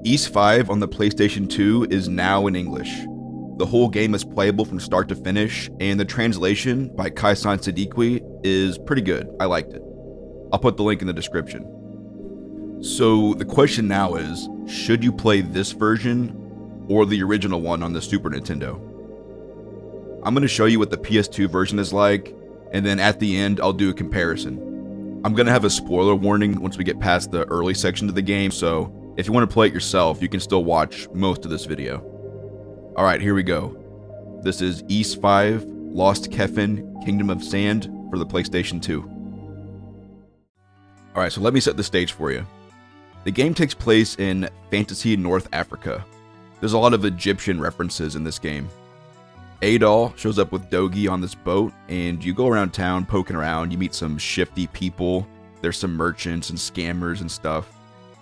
Ys 5 on the PlayStation 2 is now in English. The whole game is playable from start to finish, and the translation by Kaisan Siddiqui is pretty good. I liked it. I'll put the link in the description. So the question now is, should you play this version or the original one on the Super Nintendo? I'm going to show you what the PS2 version is like, and then at the end I'll do a comparison. I'm going to have a spoiler warning once we get past the early section of the game, so if you want to play it yourself, you can still watch most of this video. Alright, here we go. This is Ys 5, Lost Kefin, Kingdom of Sand for the PlayStation 2. Alright, so let me set the stage for you. The game takes place in fantasy North Africa. There's a lot of Egyptian references in this game. Adol shows up with Dogi on this boat, and you go around town poking around, you meet some shifty people, there's some merchants and scammers and stuff.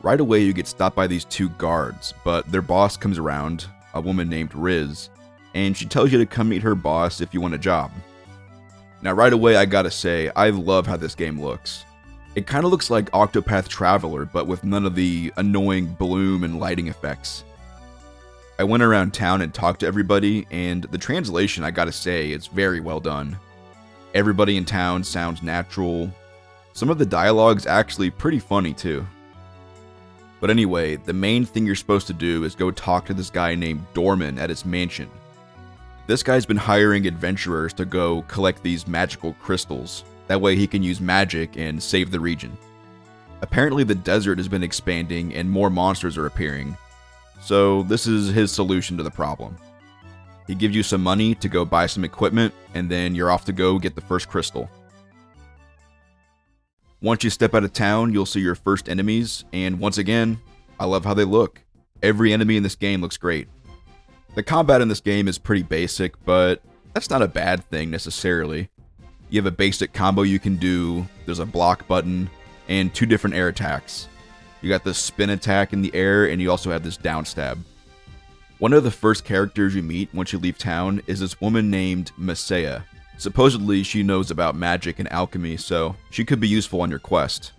Right away you get stopped by these two guards, but their boss comes around, a woman named Riz, and she tells you to come meet her boss if you want a job. Now right away I gotta say, I love how this game looks. It kinda looks like Octopath Traveler, but with none of the annoying bloom and lighting effects. I went around town and talked to everybody, and the translation, I gotta say, is very well done. Everybody in town sounds natural. Some of the dialogue's actually pretty funny too. But anyway, the main thing you're supposed to do is go talk to this guy named Dorman at his mansion. This guy's been hiring adventurers to go collect these magical crystals. That way he can use magic and save the region. Apparently the desert has been expanding and more monsters are appearing. So this is his solution to the problem. He gives you some money to go buy some equipment, and then you're off to go get the first crystal. Once you step out of town, you'll see your first enemies, and once again, I love how they look. Every enemy in this game looks great. The combat in this game is pretty basic, but that's not a bad thing necessarily. You have a basic combo you can do, there's a block button, and two different air attacks. You got this spin attack in the air, and you also have this down stab. One of the first characters you meet once you leave town is this woman named Masaya. Supposedly, she knows about magic and alchemy, so she could be useful on your quest.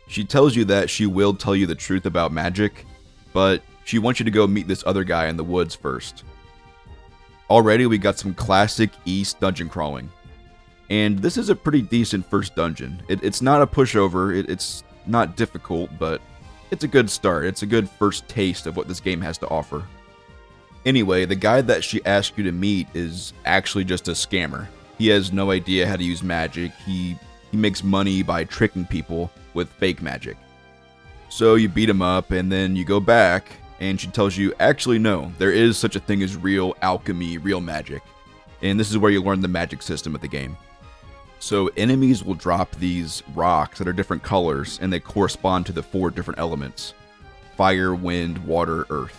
She tells you that she will tell you the truth about magic, but she wants you to go meet this other guy in the woods first. Already, we got some classic Ys dungeon crawling. And this is a pretty decent first dungeon. It's not a pushover, it's not difficult, but it's a good start. It's a good first taste of what this game has to offer. Anyway, the guy that she asked you to meet is actually just a scammer. He has no idea how to use magic. He makes money by tricking people with fake magic. So you beat him up, and then you go back, and she tells you, actually no, there is such a thing as real alchemy, real magic. And this is where you learn the magic system of the game. So enemies will drop these rocks that are different colors, and they correspond to the 4 different elements: fire, wind, water, earth.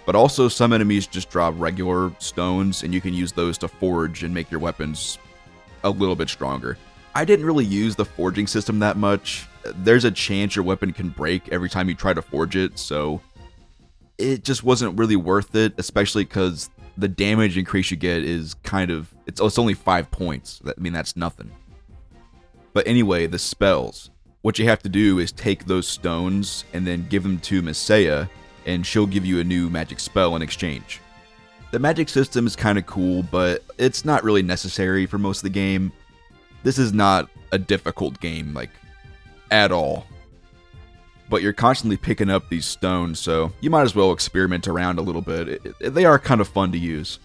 But also some enemies just drop regular stones, and you can use those to forge and make your weapons a little bit stronger. I didn't really use the forging system that much. There's a chance your weapon can break every time you try to forge it, so it just wasn't really worth it, especially because the damage increase you get is it's only 5 points. I mean, that's nothing. But anyway, the spells. What you have to do is take those stones and then give them to Masaya, and she'll give you a new magic spell in exchange. The magic system is kind of cool, but it's not really necessary for most of the game. This is not a difficult game, like, at all. But you're constantly picking up these stones, so you might as well experiment around a little bit. They are kind of fun to use.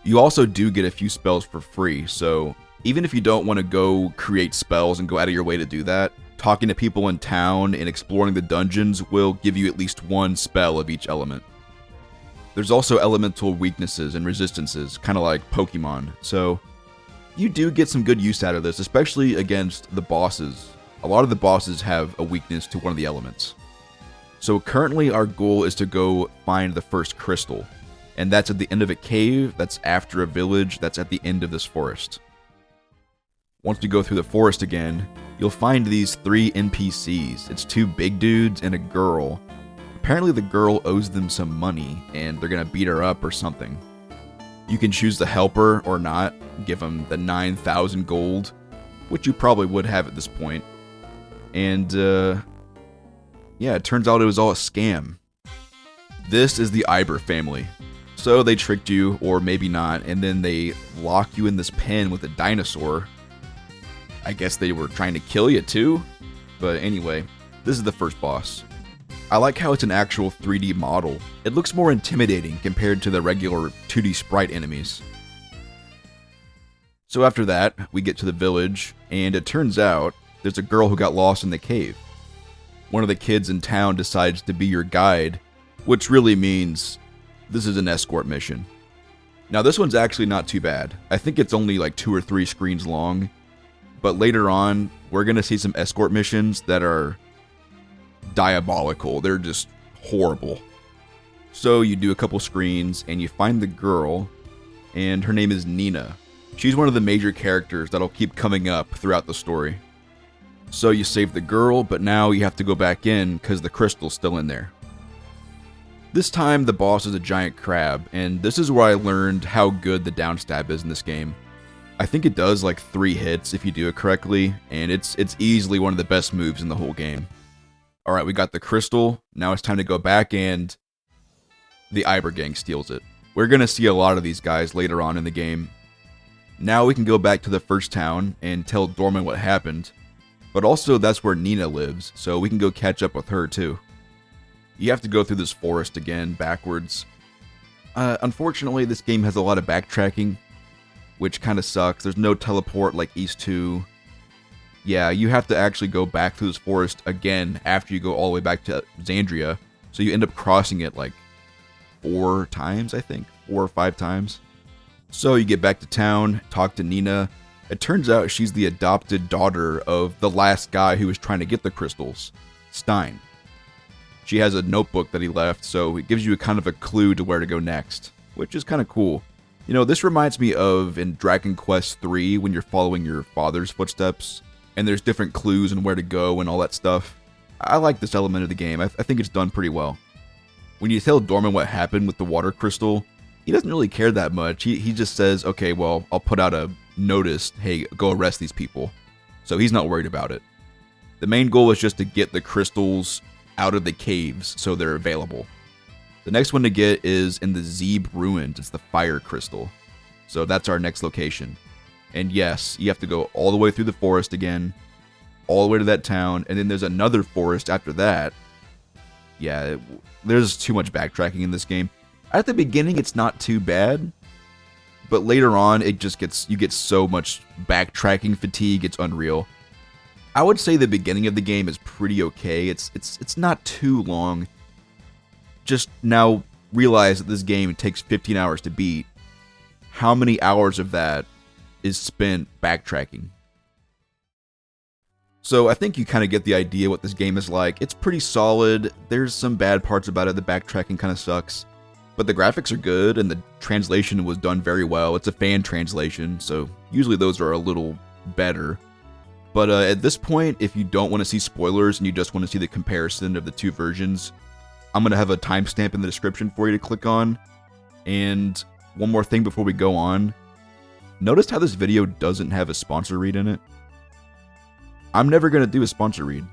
You also do get a few spells for free, so even if you don't want to go create spells and go out of your way to do that, talking to people in town and exploring the dungeons will give you at least one spell of each element. There's also elemental weaknesses and resistances, kind of like Pokemon, so you do get some good use out of this, especially against the bosses. A lot of the bosses have a weakness to one of the elements. So currently our goal is to go find the first crystal, and that's at the end of a cave, that's after a village, that's at the end of this forest. Once you go through the forest again, you'll find these 3 NPCs. It's 2 big dudes and a girl. Apparently the girl owes them some money, and they're gonna beat her up or something. You can choose to help her or not, give them the 9,000 gold, which you probably would have at this point. And, yeah, it turns out it was all a scam. This is the Iber family. So they tricked you, or maybe not, and then they lock you in this pen with a dinosaur. I guess they were trying to kill you too? But anyway, this is the first boss. I like how it's an actual 3D model. It looks more intimidating compared to the regular 2D sprite enemies. So after that, we get to the village, and it turns out there's a girl who got lost in the cave. One of the kids in town decides to be your guide, which really means this is an escort mission. Now this one's actually not too bad. I think it's only like 2 or 3 screens long, but later on, we're gonna see some escort missions that are diabolical. They're just horrible. So you do a couple screens, and you find the girl, and her name is Nina. She's one of the major characters that'll keep coming up throughout the story. So you save the girl, but now you have to go back in because the crystal's still in there. This time the boss is a giant crab, and this is where I learned how good the downstab is in this game. I think it does like 3 hits if you do it correctly, and it's easily one of the best moves in the whole game. Alright, we got the crystal, now it's time to go back, and the Iber gang steals it. We're gonna see a lot of these guys later on in the game. Now we can go back to the first town and tell Dorman what happened, but also that's where Nina lives, so we can go catch up with her too. You have to go through this forest again, backwards. Unfortunately, this game has a lot of backtracking, which kind of sucks. There's no teleport like East 2. Yeah, you have to actually go back through this forest again after you go all the way back to Xandria, so you end up crossing it like 4 times, I think. 4 or 5 times. So you get back to town, talk to Nina. It turns out she's the adopted daughter of the last guy who was trying to get the crystals, Stein. She has a notebook that he left, so it gives you a kind of a clue to where to go next, which is kind of cool. You know, this reminds me of in Dragon Quest III when you're following your father's footsteps, and there's different clues and where to go and all that stuff. I like this element of the game. I think it's done pretty well. When you tell Dorman what happened with the water crystal, he doesn't really care that much. He just says, okay, well, I'll put out a notice, hey, go arrest these people. So he's not worried about it. The main goal is just to get the crystals out of the caves so they're available. The next one to get is in the Zeeb Ruins. It's the fire crystal. So that's our next location. And yes, you have to go all the way through the forest again, all the way to that town, and then there's another forest after that. Yeah, there's too much backtracking in this game. At the beginning, it's not too bad, but later on, it just you get so much backtracking fatigue, it's unreal. I would say the beginning of the game is pretty okay. It's not too long. Just now realize that this game takes 15 hours to beat. How many hours of that is spent backtracking? So I think you kind of get the idea what this game is like. It's pretty solid. There's some bad parts about it. The backtracking kind of sucks. But the graphics are good, and the translation was done very well. It's a fan translation, so usually those are a little better. But at this point, if you don't want to see spoilers and you just want to see the comparison of the 2 versions, I'm going to have a timestamp in the description for you to click on. And one more thing before we go on. Notice how this video doesn't have a sponsor read in it? I'm never going to do a sponsor read.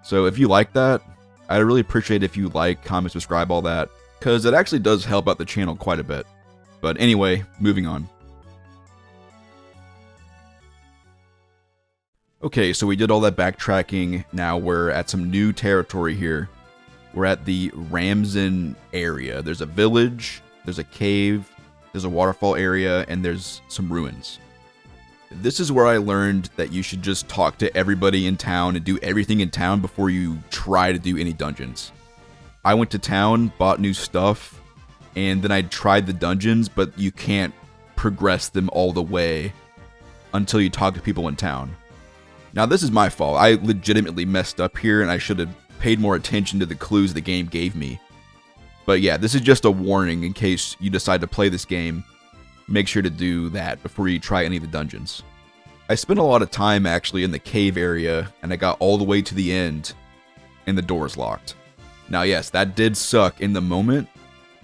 So if you like that, I'd really appreciate if you like, comment, subscribe, all that, because it actually does help out the channel quite a bit. But anyway, moving on. Okay, so we did all that backtracking. Now we're at some new territory here. We're at the Ramzan area. There's a village, there's a cave, there's a waterfall area, and there's some ruins. This is where I learned that you should just talk to everybody in town and do everything in town before you try to do any dungeons. I went to town, bought new stuff, and then I tried the dungeons, but you can't progress them all the way until you talk to people in town. Now this is my fault. I legitimately messed up here, and I should have paid more attention to the clues the game gave me. But yeah, this is just a warning in case you decide to play this game. Make sure to do that before you try any of the dungeons. I spent a lot of time actually in the cave area, and I got all the way to the end, and the door is locked. Now yes, that did suck in the moment,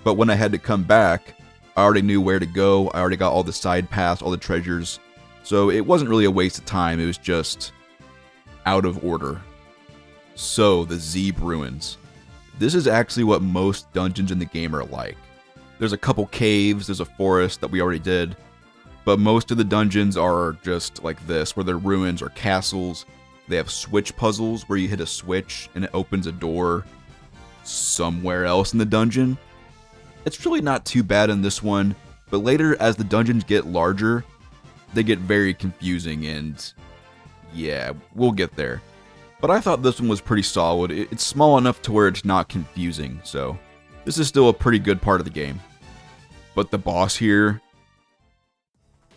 but when I had to come back, I already knew where to go, I already got all the side paths, all the treasures, so it wasn't really a waste of time, it was just out of order. So, the Zeeb Ruins. This is actually what most dungeons in the game are like. There's a couple caves, there's a forest that we already did, but most of the dungeons are just like this, where they're ruins or castles. They have switch puzzles where you hit a switch and it opens a door somewhere else in the dungeon. It's really not too bad in this one, but later as the dungeons get larger, they get very confusing and yeah, we'll get there. But I thought this one was pretty solid. It's small enough to where it's not confusing, so this is still a pretty good part of the game. But the boss here,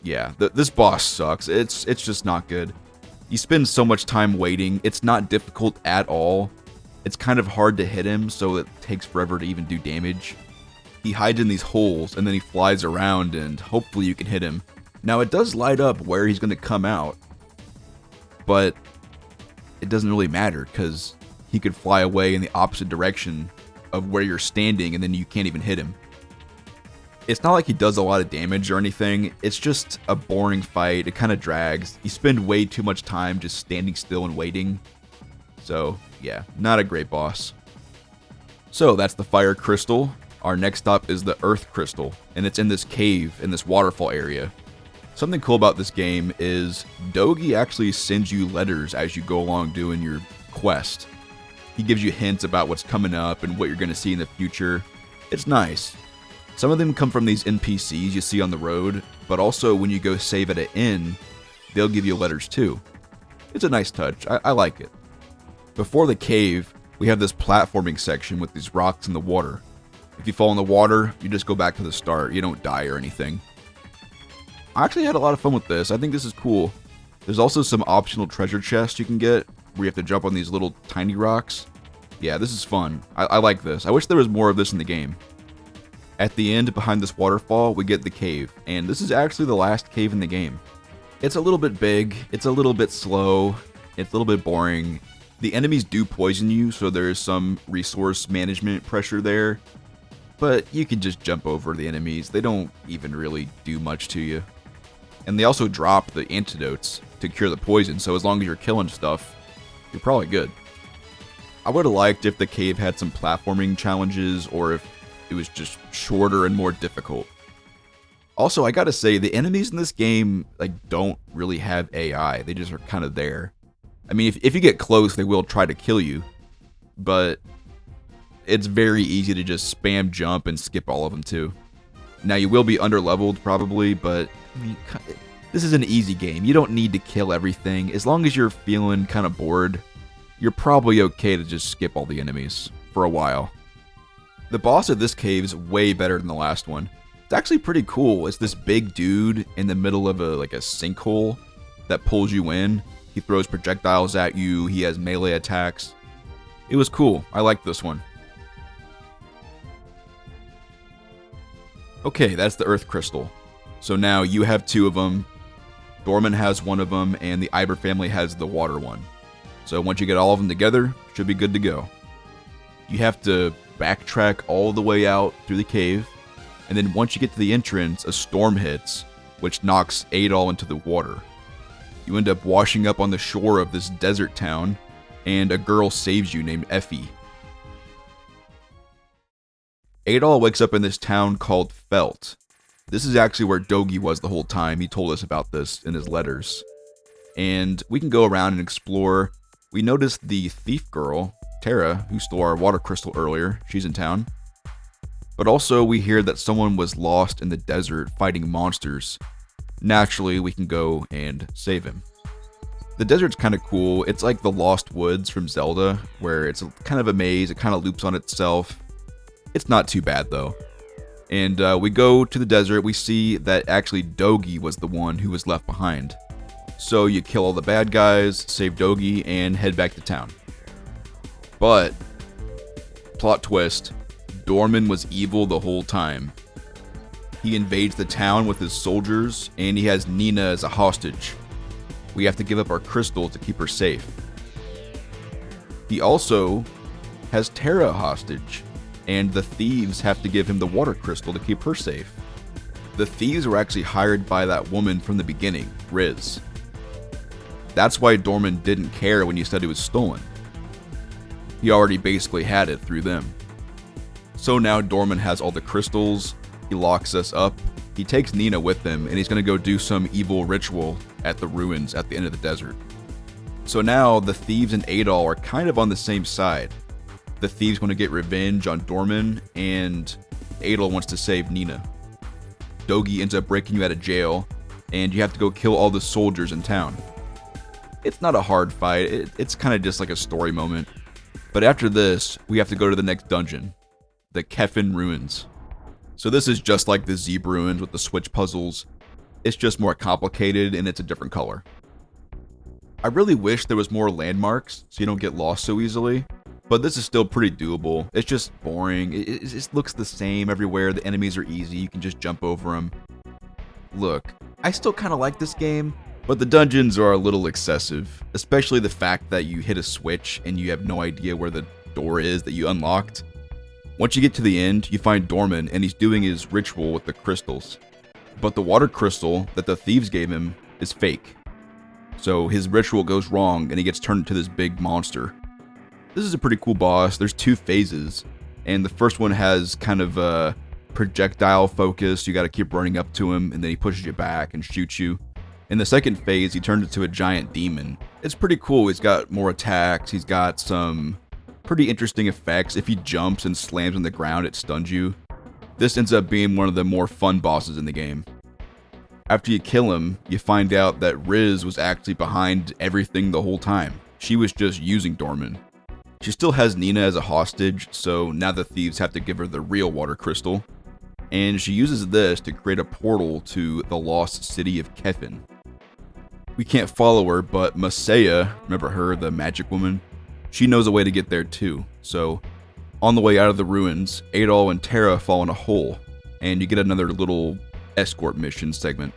yeah, this boss sucks. It's just not good. You spend so much time waiting. It's not difficult at all. It's kind of hard to hit him, so it takes forever to even do damage. He hides in these holes, and then he flies around, and hopefully you can hit him. Now, it does light up where he's going to come out, but it doesn't really matter, because he could fly away in the opposite direction of where you're standing, and then you can't even hit him. It's not like he does a lot of damage or anything. It's just a boring fight. It kind of drags. You spend way too much time just standing still and waiting. So, yeah, not a great boss. So, that's the fire crystal. Our next stop is the earth crystal, and it's in this cave, in this waterfall area. Something cool about this game is Dogi actually sends you letters as you go along doing your quest. He gives you hints about what's coming up and what you're going to see in the future. It's nice. Some of them come from these NPCs you see on the road, but also when you go save at an inn, they'll give you letters too. It's a nice touch. I like it. Before the cave, we have this platforming section with these rocks in the water. If you fall in the water, you just go back to the start. You don't die or anything. I actually had a lot of fun with this. I think this is cool. There's also some optional treasure chests you can get where you have to jump on these little tiny rocks. Yeah, this is fun. I like this. I wish there was more of this in the game. At the end, behind this waterfall, we get the cave, and this is actually the last cave in the game. It's a little bit big, it's a little bit slow, it's a little bit boring. The enemies do poison you, so there is some resource management pressure there, but you can just jump over the enemies. They don't even really do much to you. And they also drop the antidotes to cure the poison, so as long as you're killing stuff, you're probably good. I would have liked if the cave had some platforming challenges, or if it was just shorter and more difficult. Also, I gotta say, the enemies in this game don't really have AI. They just are kind of there. I mean, if you get close, they will try to kill you, but it's very easy to just spam jump and skip all of them too. Now, you will be underleveled probably, but I mean, this is an easy game. You don't need to kill everything. As long as you're feeling kind of bored, you're probably okay to just skip all the enemies for a while. The boss of this cave is way better than the last one. It's actually pretty cool. It's this big dude in the middle of a sinkhole that pulls you in. He throws projectiles at you. He has melee attacks. It was cool. I liked this one. Okay, that's the earth crystal. So now you have two of them. Dorman has one of them, and the Iber family has the water one. So once you get all of them together, should be good to go. You have to backtrack all the way out through the cave, and then once you get to the entrance, a storm hits, which knocks Adol into the water. You end up washing up on the shore of this desert town, and a girl saves you named Effie. Adol wakes up in this town called Felt. This is actually where Dogi was the whole time. He told us about this in his letters. And we can go around and explore. We noticed the thief girl, Tara, who stole our water crystal earlier. She's in town. But also we hear that someone was lost in the desert fighting monsters. Naturally, we can go and save him. The desert's kind of cool. It's like the Lost Woods from Zelda, where it's kind of a maze. It kind of loops on itself. It's not too bad though. And we go to the desert. We see that actually Dogi was the one who was left behind. So you kill all the bad guys, save Dogi, and head back to town. But, plot twist, Dorman was evil the whole time. He invades the town with his soldiers, and he has Nina as a hostage. We have to give up our crystal to keep her safe. He also has Tara hostage, and the thieves have to give him the water crystal to keep her safe. The thieves were actually hired by that woman from the beginning, Riz. That's why Dorman didn't care when you said it was stolen. He already basically had it through them. So now Dorman has all the crystals, he locks us up, he takes Nina with him, and he's going to go do some evil ritual at the ruins at the end of the desert. So now the thieves and Adol are kind of on the same side. The thieves want to get revenge on Dorman, and Adol wants to save Nina. Dogi ends up breaking you out of jail, and you have to go kill all the soldiers in town. It's not a hard fight, it's kind of just like a story moment. But after this, we have to go to the next dungeon, the Kefin ruins. So this is just like the Zeb ruins with the switch puzzles. It's just more complicated and it's a different color. I really wish there was more landmarks so you don't get lost so easily, but this is still pretty doable. It's just boring. It just looks the same everywhere. The enemies are easy. You can just jump over them. Look, I still kind of like this game, but the dungeons are a little excessive, especially the fact that you hit a switch and you have no idea where the door is that you unlocked. Once you get to the end, you find Dorman and he's doing his ritual with the crystals. But the water crystal that the thieves gave him is fake. So his ritual goes wrong and he gets turned into this big monster. This is a pretty cool boss. There's 2 phases, and the first one has kind of a projectile focus. You got to keep running up to him and then he pushes you back and shoots you. In the second phase, he turns into a giant demon. It's pretty cool. He's got more attacks. He's got some pretty interesting effects. If he jumps and slams on the ground, it stuns you. This ends up being one of the more fun bosses in the game. After you kill him, you find out that Riz was actually behind everything the whole time. She was just using Dorman. She still has Nina as a hostage, so now the thieves have to give her the real water crystal. And she uses this to create a portal to the lost city of Kefin. We can't follow her, but Masaya, remember her, the magic woman? She knows a way to get there too. So, on the way out of the ruins, Adol and Terra fall in a hole, and you get another little escort mission segment.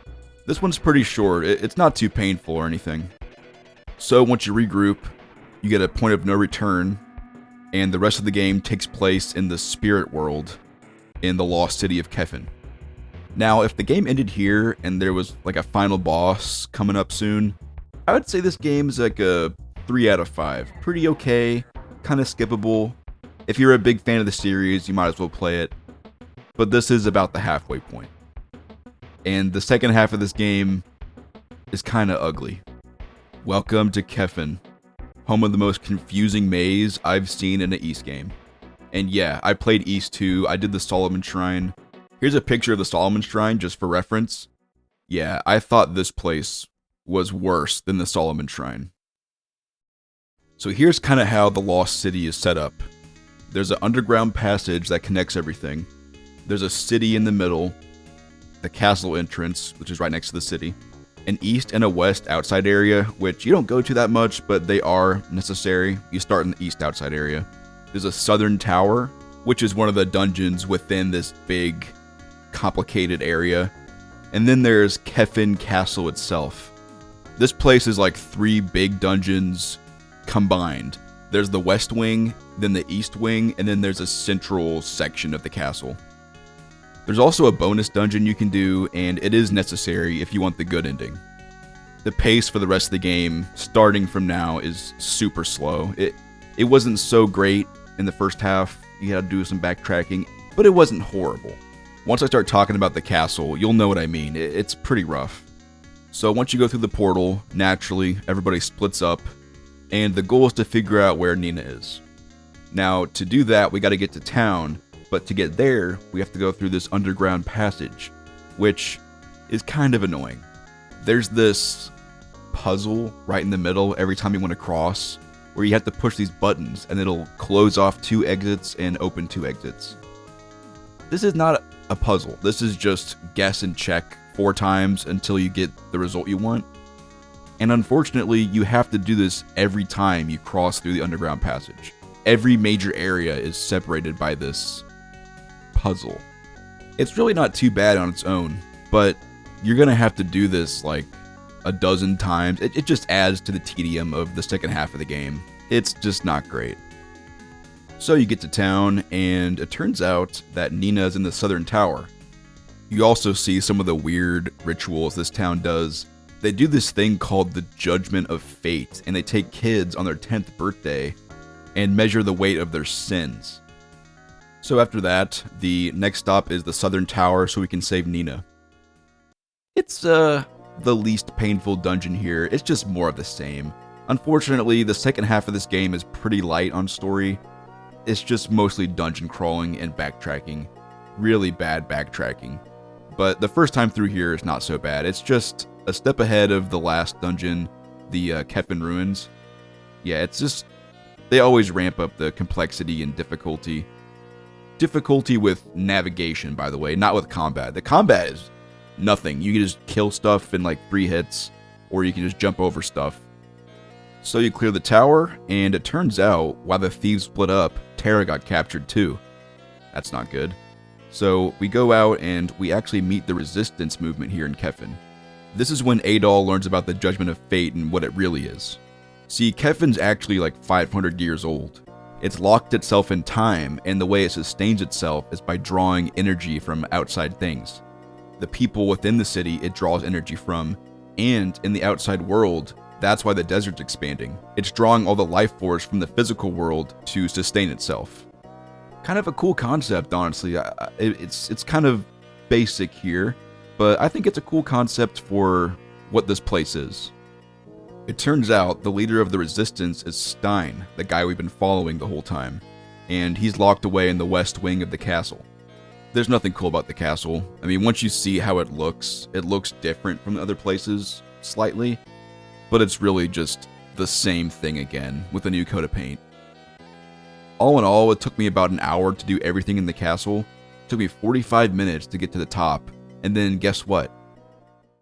This one's pretty short, it's not too painful or anything. So once you regroup, you get a point of no return, and the rest of the game takes place in the spirit world in the lost city of Kefin. Now, if the game ended here and there was like a final boss coming up soon, I would say this game is like a 3 out of 5. Pretty okay, kind of skippable. If you're a big fan of the series, you might as well play it. But this is about the halfway point. And the second half of this game is kind of ugly. Welcome to Kefin, home of the most confusing maze I've seen in an East game. And yeah, I played East 2, I did the Solomon Shrine. Here's a picture of the Solomon Shrine just for reference. Yeah, I thought this place was worse than the Solomon Shrine. So here's kind of how the Lost City is set up. There's an underground passage that connects everything. There's a city in the middle, the castle entrance, which is right next to the city, an east and a west outside area, which you don't go to that much, but they are necessary. You start in the east outside area. There's a southern tower, which is one of the dungeons within this big, complicated area. And then there's Kefin Castle itself. This place is like 3 big dungeons combined. There's the west wing, then the east wing, and then there's a central section of the castle. There's also a bonus dungeon you can do, and it is necessary if you want the good ending. The pace for the rest of the game, starting from now, is super slow. It wasn't so great in the first half. You had to do some backtracking, but it wasn't horrible. Once I start talking about the castle, you'll know what I mean. It's pretty rough. So once you go through the portal, naturally, everybody splits up, and the goal is to figure out where Nina is. Now, to do that, we gotta get to town, but to get there, we have to go through this underground passage, which is kind of annoying. There's this puzzle right in the middle every time you want to cross, where you have to push these buttons, and it'll close off 2 exits and open 2 exits. This is not a puzzle. This is just guess and check 4 times until you get the result you want. And unfortunately, you have to do this every time you cross through the underground passage. Every major area is separated by this puzzle. It's really not too bad on its own, but you're gonna have to do this like a dozen times. It just adds to the tedium of the second half of the game. It's just not great. So you get to town, and it turns out that Nina's in the southern tower. You also see some of the weird rituals this town does. They do this thing called the Judgment of Fate, and they take kids on their 10th birthday, and measure the weight of their sins. So after that, the next stop is the Southern Tower so we can save Nina. It's the least painful dungeon here, it's just more of the same. Unfortunately, the second half of this game is pretty light on story. It's just mostly dungeon crawling and backtracking. Really bad backtracking. But the first time through here is not so bad. It's just a step ahead of the last dungeon, the Kefin ruins. Yeah, it's just, they always ramp up the complexity and difficulty. Difficulty with navigation, by the way, not with combat. The combat is nothing. You can just kill stuff in like 3 hits, or you can just jump over stuff. So you clear the tower, and it turns out, while the thieves split up, Tara got captured too. That's not good. So we go out and we actually meet the resistance movement here in Kefin. This is when Adol learns about the Judgment of Fate and what it really is. See, Kefin's actually like 500 years old. It's locked itself in time, and the way it sustains itself is by drawing energy from outside things. The people within the city it draws energy from, and in the outside world, that's why the desert's expanding. It's drawing all the life force from the physical world to sustain itself. Kind of a cool concept, honestly. It's kind of basic here, but I think it's a cool concept for what this place is. It turns out the leader of the resistance is Stein, the guy we've been following the whole time, and he's locked away in the west wing of the castle. There's nothing cool about the castle. I mean, once you see how it looks different from the other places, slightly, but it's really just the same thing again, with a new coat of paint. All in all, it took me about an hour to do everything in the castle. It took me 45 minutes to get to the top, and then guess what?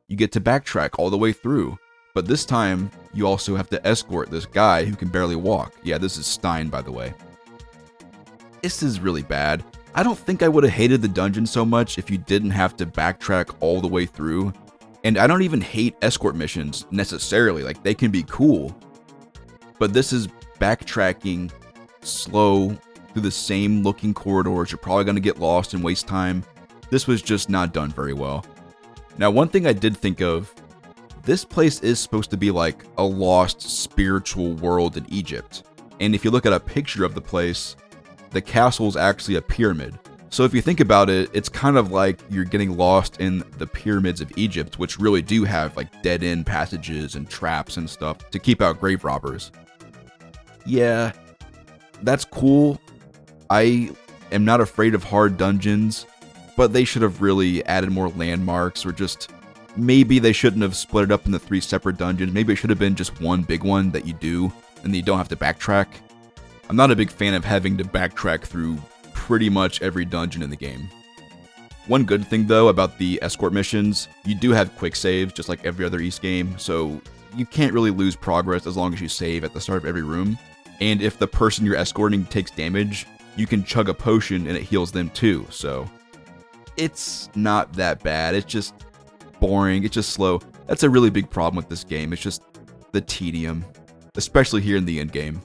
You get to backtrack all the way through, but this time, you also have to escort this guy who can barely walk. Yeah, this is Stein, by the way. This is really bad. I don't think I would have hated the dungeon so much if you didn't have to backtrack all the way through. And I don't even hate escort missions necessarily, like they can be cool. But this is backtracking slow through the same looking corridors. You're probably going to get lost and waste time. This was just not done very well. Now, one thing I did think of, this place is supposed to be like a lost spiritual world in Egypt. And if you look at a picture of the place, the castle is actually a pyramid. So if you think about it, it's kind of like you're getting lost in the pyramids of Egypt, which really do have like dead-end passages and traps and stuff to keep out grave robbers. Yeah, that's cool. I am not afraid of hard dungeons, but they should have really added more landmarks, or just maybe they shouldn't have split it up into 3 separate dungeons. Maybe it should have been just one big one that you do, and then you don't have to backtrack. I'm not a big fan of having to backtrack through pretty much every dungeon in the game. One good thing though about the escort missions, you do have quick saves just like every other Ys game, so you can't really lose progress as long as you save at the start of every room. And if the person you're escorting takes damage, you can chug a potion and it heals them too, so it's not that bad. It's just boring, it's just slow. That's a really big problem with this game. It's just the tedium, especially here in the end game.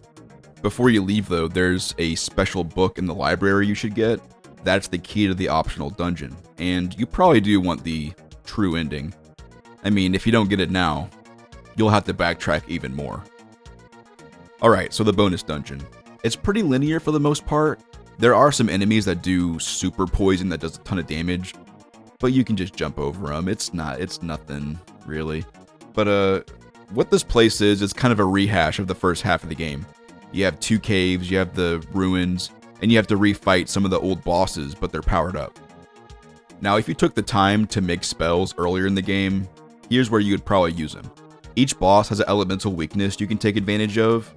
Before you leave though, there's a special book in the library you should get. That's the key to the optional dungeon, and you probably do want the true ending. I mean, if you don't get it now, you'll have to backtrack even more. Alright, so the bonus dungeon. It's pretty linear for the most part. There are some enemies that do super poison that does a ton of damage, but you can just jump over them. It's nothing, really. But what this place is, it's kind of a rehash of the first half of the game. You have 2 caves, you have the ruins, and you have to refight some of the old bosses, but they're powered up. Now, if you took the time to make spells earlier in the game, here's where you would probably use them. Each boss has an elemental weakness you can take advantage of,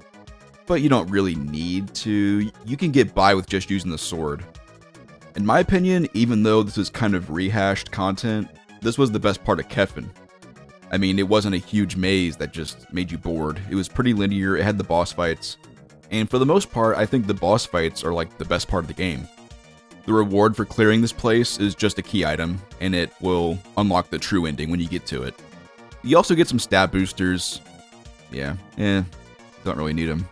but you don't really need to. You can get by with just using the sword. In my opinion, even though this is kind of rehashed content, this was the best part of Kefin. I mean, it wasn't a huge maze that just made you bored. It was pretty linear, it had the boss fights, and for the most part, I think the boss fights are like the best part of the game. The reward for clearing this place is just a key item, and it will unlock the true ending when you get to it. You also get some stat boosters. Yeah, don't really need them.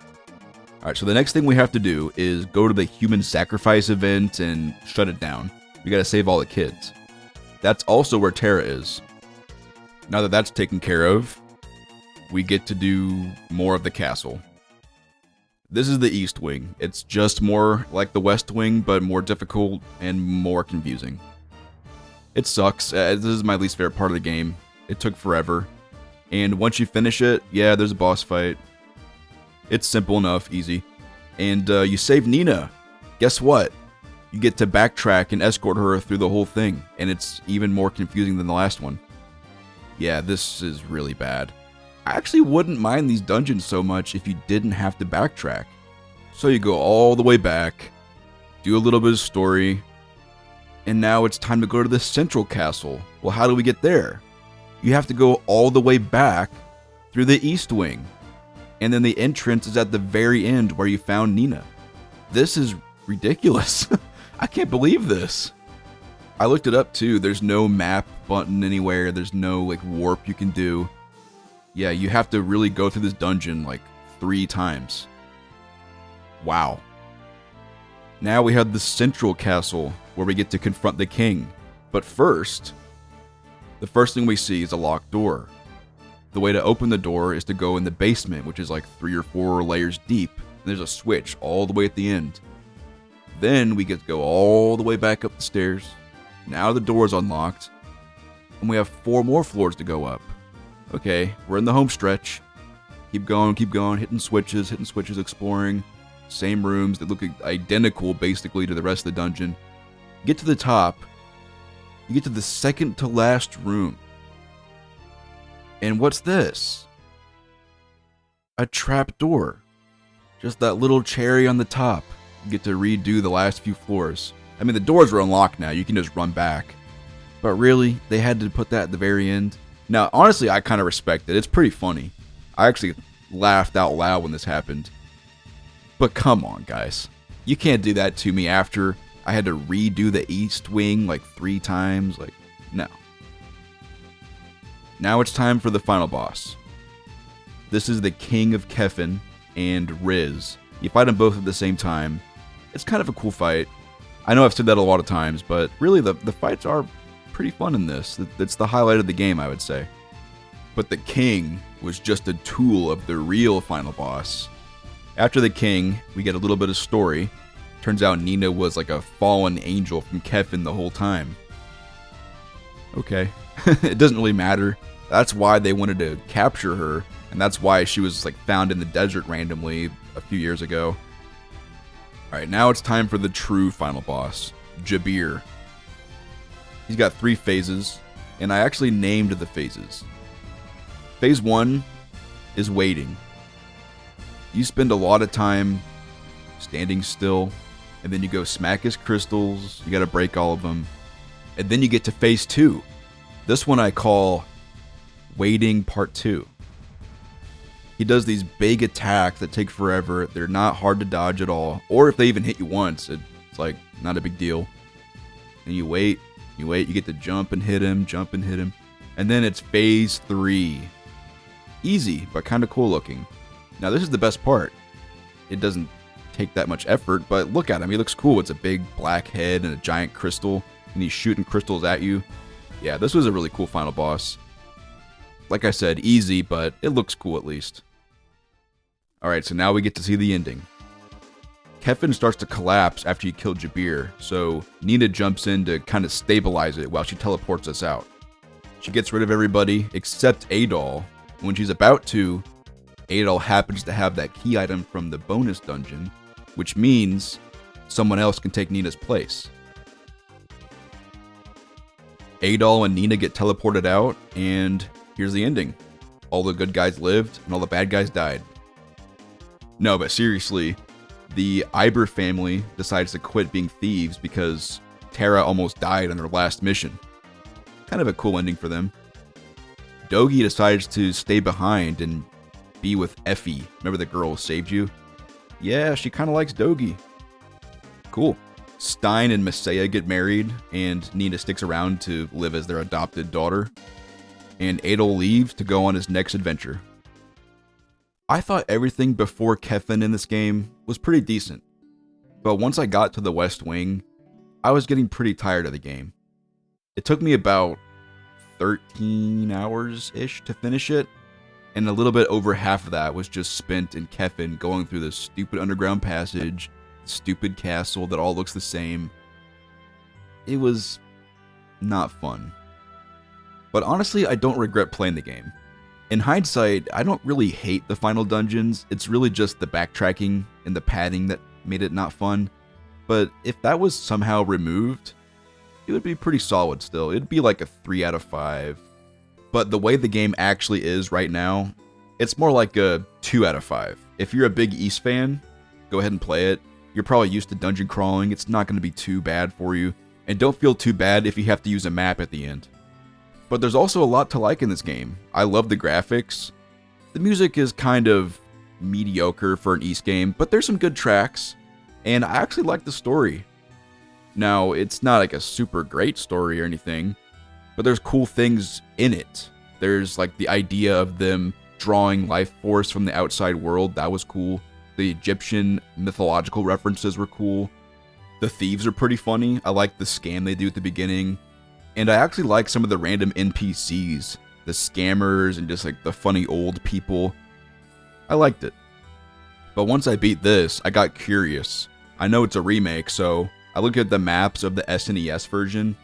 Alright, so the next thing we have to do is go to the human sacrifice event and shut it down. We gotta save all the kids. That's also where Tara is. Now that that's taken care of, we get to do more of the castle. This is the East Wing. It's just more like the West Wing, but more difficult and more confusing. It sucks. This is my least favorite part of the game. It took forever. And once you finish it, yeah, there's a boss fight. It's simple enough, easy. And you save Nina. Guess what? You get to backtrack and escort her through the whole thing. And it's even more confusing than the last one. Yeah, this is really bad. I actually wouldn't mind these dungeons so much if you didn't have to backtrack. So you go all the way back, do a little bit of story, and now it's time to go to the central castle. Well, how do we get there? You have to go all the way back through the East Wing. And then the entrance is at the very end where you found Nina. This is ridiculous. I can't believe this. I looked it up too. There's no map button anywhere. There's no like warp you can do. Yeah, you have to really go through this dungeon like 3 times. Wow. Now we have the central castle where we get to confront the king. But first, the first thing we see is a locked door. The way to open the door is to go in the basement, which is like 3 or 4 layers deep. And there's a switch all the way at the end. Then we get to go all the way back up the stairs. Now the door is unlocked. And we have 4 more floors to go up. Okay, we're in the home stretch. Keep going, hitting switches, exploring. Same rooms that look identical basically to the rest of the dungeon. Get to the top. You get to the second to last room. And what's this? A trap door. Just that little cherry on the top. You get to redo the last few floors. I mean, the doors are unlocked now. You can just run back. But really, they had to put that at the very end? Now, honestly, I kind of respect it. It's pretty funny. I actually laughed out loud when this happened. But come on, guys. You can't do that to me after I had to redo the East Wing like 3 times. Like, no. Now it's time for the final boss. This is the King of Kefin and Riz. You fight them both at the same time. It's kind of a cool fight. I know I've said that a lot of times, but really the fights are pretty fun in this. It's the highlight of the game, I would say. But the king was just a tool of the real final boss. After the king, we get a little bit of story. Turns out Nina was like a fallen angel from Kefin the whole time. Okay. It doesn't really matter. That's why they wanted to capture her, and that's why she was like found in the desert randomly a few years ago. Alright, now it's time for the true final boss, Jabir. He's got 3 phases, and I actually named the phases. Phase 1 is waiting. You spend a lot of time standing still, and then you go smack his crystals, you gotta break all of them, and then you get to phase 2. This one I call Waiting Part 2. He does these big attacks that take forever, they're not hard to dodge at all, or if they even hit you once, it's like not a big deal. And you wait, you get to jump and hit him, and then it's phase 3. Easy, but kind of cool looking. Now this is the best part. It doesn't take that much effort, but look at him, he looks cool. It's a big black head and a giant crystal, and he's shooting crystals at you. Yeah, this was a really cool final boss. Like I said, easy, but it looks cool at least. Alright, so now we get to see the ending. Kefin starts to collapse after you kill Jabir, so Nina jumps in to kind of stabilize it while she teleports us out. She gets rid of everybody except Adol. When she's about to, Adol happens to have that key item from the bonus dungeon, which means someone else can take Nina's place. Adol and Nina get teleported out, and here's the ending. All the good guys lived, and all the bad guys died. No, but seriously, the Iber family decides to quit being thieves because Terra almost died on their last mission. Kind of a cool ending for them. Dogi decides to stay behind and be with Effie. Remember the girl who saved you? Yeah, she kind of likes Dogi. Cool. Stein and Messiah get married, and Nina sticks around to live as their adopted daughter. And Adol leaves to go on his next adventure. I thought everything before Kefin in this game was pretty decent. But once I got to the West Wing, I was getting pretty tired of the game. It took me about 13 hours-ish to finish it, and a little bit over half of that was just spent in Kefin going through this stupid underground passage, stupid castle that all looks the same. It was not fun. But honestly, I don't regret playing the game. In hindsight, I don't really hate the final dungeons. It's really just the backtracking and the padding that made it not fun. But if that was somehow removed, it would be pretty solid still. It'd be like a 3 out of 5. But the way the game actually is right now, it's more like a 2 out of 5. If you're a big East fan, go ahead and play it. You're probably used to dungeon crawling. It's not going to be too bad for you. And don't feel too bad if you have to use a map at the end. But there's also a lot to like in this game. I love the graphics. The music is kind of mediocre for an East game, but there's some good tracks. And I actually like the story. Now, it's not like a super great story or anything, but there's cool things in it. There's like the idea of them drawing life force from the outside world. That was cool. The Egyptian mythological references were cool. The thieves are pretty funny. I like the scam they do at the beginning. And I actually like some of the random NPCs, the scammers and just like the funny old people. I liked it. But once I beat this, I got curious. I know it's a remake, so I looked at the maps of the SNES version.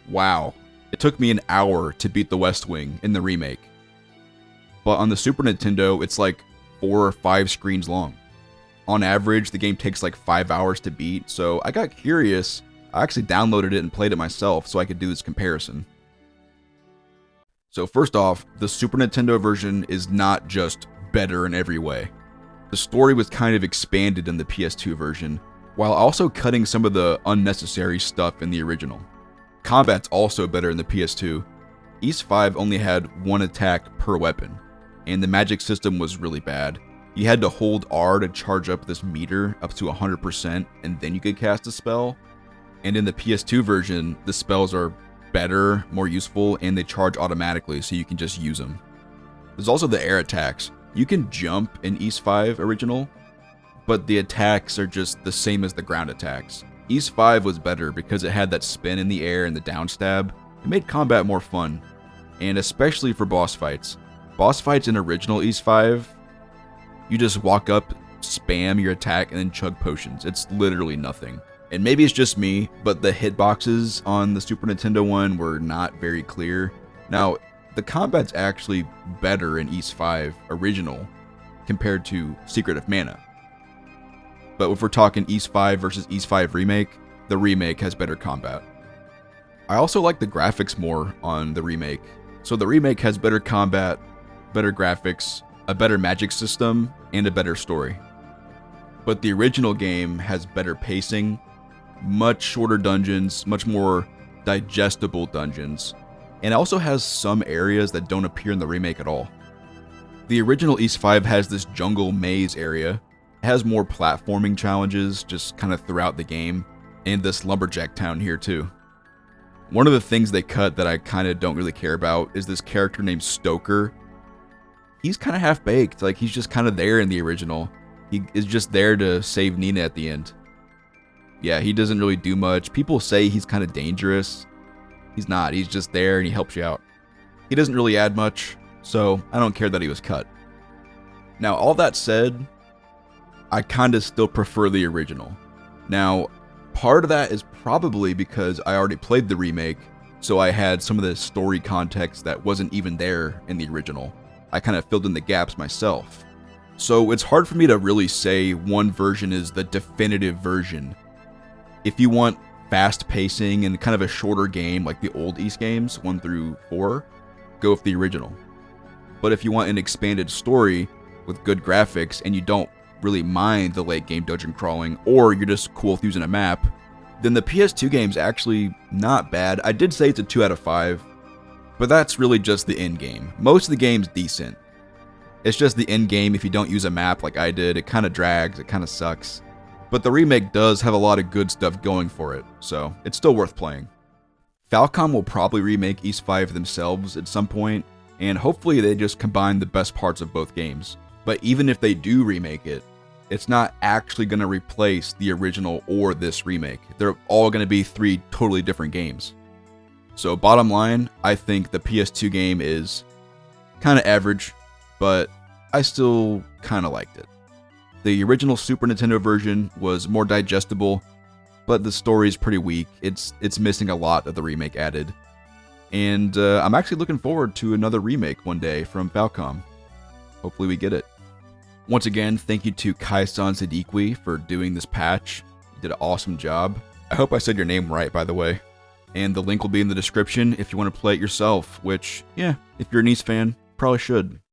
Wow. It took me an hour to beat the West Wing in the remake. But on the Super Nintendo, it's like 4 or 5 screens long. On average, the game takes like 5 hours to beat, so I got curious. I actually downloaded it and played it myself so I could do this comparison. So first off, the Super Nintendo version is not just better in every way. The story was kind of expanded in the PS2 version, while also cutting some of the unnecessary stuff in the original. Combat's also better in the PS2. Ys 5 only had 1 attack per weapon, and the magic system was really bad. You had to hold R to charge up this meter up to 100%, and then you could cast a spell. And in the PS2 version, the spells are better, more useful, and they charge automatically, so you can just use them. There's also the air attacks. You can jump in Ys 5 original, but the attacks are just the same as the ground attacks. Ys 5 was better because it had that spin in the air and the downstab. It made combat more fun, and especially for boss fights. Boss fights in original Ys 5, you just walk up, spam your attack, and then chug potions. It's literally nothing. And maybe it's just me, but the hitboxes on the Super Nintendo one were not very clear. Now, the combat's actually better in Ys 5 original compared to Secret of Mana. But if we're talking Ys 5 versus Ys 5 remake, the remake has better combat. I also like the graphics more on the remake. So the remake has better combat, better graphics, a better magic system, and a better story. But the original game has better pacing, much shorter dungeons, much more digestible dungeons, and also has some areas that don't appear in the remake at all. The original Ys 5 has this jungle maze area. It has more platforming challenges just kind of throughout the game, and this lumberjack town here too. One of the things they cut that I kind of don't really care about is this character named Stoker. He's kind of half-baked, like he's just kind of there in the original. He is just there to save Nina at the end. Yeah, he doesn't really do much. People say he's kind of dangerous. He's not. He's just there and he helps you out. He doesn't really add much, so I don't care that he was cut. Now, all that said, I kind of still prefer the original. Now, part of that is probably because I already played the remake, so I had some of the story context that wasn't even there in the original. I kind of filled in the gaps myself. So it's hard for me to really say one version is the definitive version. If you want fast pacing and kind of a shorter game like the old Ys games, 1 through 4, go with the original. But if you want an expanded story with good graphics and you don't really mind the late game dungeon crawling, or you're just cool with using a map, then the PS2 game's actually not bad. I did say it's a 2 out of 5, but that's really just the end game. Most of the game's decent. It's just the end game. If you don't use a map like I did, it kind of drags, it kind of sucks. But the remake does have a lot of good stuff going for it, so it's still worth playing. Falcom will probably remake Ys 5 themselves at some point, and hopefully they just combine the best parts of both games. But even if they do remake it, it's not actually going to replace the original or this remake. They're all going to be 3 totally different games. So bottom line, I think the PS2 game is kind of average. but I still kind of liked it. The original Super Nintendo version was more digestible, but the story is pretty weak. It's missing a lot of the remake added. And I'm actually looking forward to another remake one day from Falcom. Hopefully we get it. Once again, thank you to Kai-san Siddiqui for doing this patch. You did an awesome job. I hope I said your name right, by the way. And the link will be in the description if you want to play it yourself, which, yeah, if you're a NES fan, probably should.